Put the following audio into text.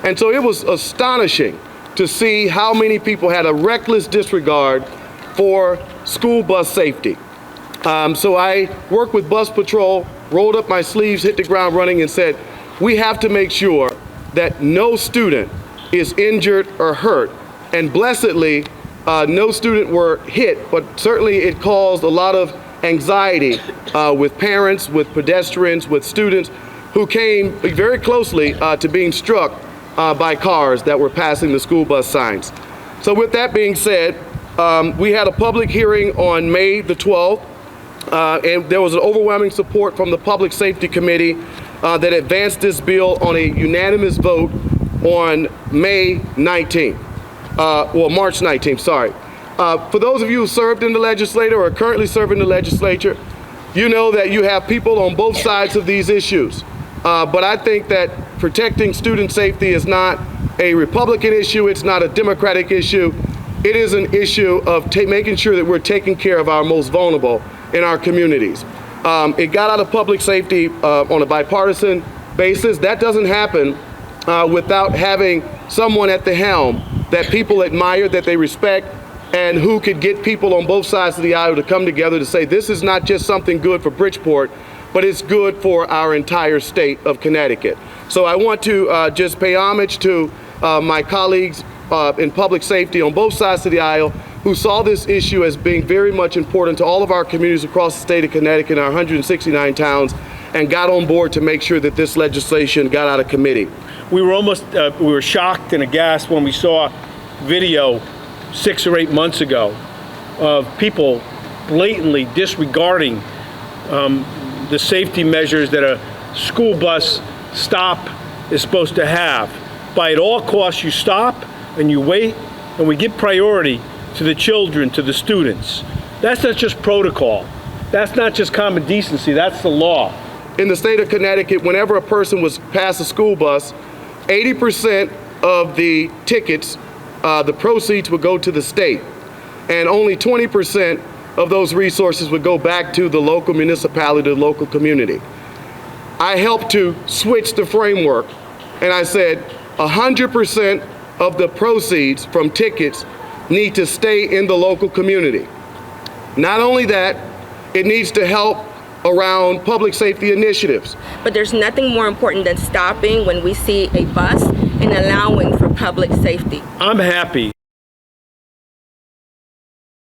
And so it was astonishing to see how many people had a reckless disregard for school bus safety. So I worked with bus patrol, rolled up my sleeves, hit the ground running, and said, we have to make sure that no student is injured or hurt. And blessedly, no student were hit, but certainly it caused a lot of anxiety with parents, with pedestrians, with students who came very closely to being struck by cars that were passing the school bus signs. So with that being said, we had a public hearing on May the 12th, and there was an overwhelming support from the Public Safety Committee that advanced this bill on a unanimous vote on May 19th. March 19th, sorry. For those of you who served in the legislature or are currently serving the legislature, you know that you have people on both sides of these issues. But I think that protecting student safety is not a Republican issue, it's not a Democratic issue. It is an issue of making sure that we're taking care of our most vulnerable in our communities. It got out of public safety on a bipartisan basis. That doesn't happen without having someone at the helm that people admire, that they respect, and who could get people on both sides of the aisle to come together to say this is not just something good for Bridgeport, but it's good for our entire state of Connecticut. So I want to just pay homage to my colleagues in public safety on both sides of the aisle who saw this issue as being very much important to all of our communities across the state of Connecticut, our 169 towns, and got on board to make sure that this legislation got out of committee. We were shocked and aghast when we saw video 6 or 8 months ago of people blatantly disregarding the safety measures that a school bus stop is supposed to have. By at all costs, you stop and you wait, and we give priority to the children, to the students. That's not just protocol. That's not just common decency. That's the law. In the state of Connecticut, whenever a person was past a school bus, 80% of the tickets, the proceeds would go to the state, and only 20% of those resources would go back to the local municipality, the local community. I helped to switch the framework, and I said 100% of the proceeds from tickets need to stay in the local community. Not only that, it needs to help around public safety initiatives. But there's nothing more important than stopping when we see a bus and allowing for public safety. I'm happy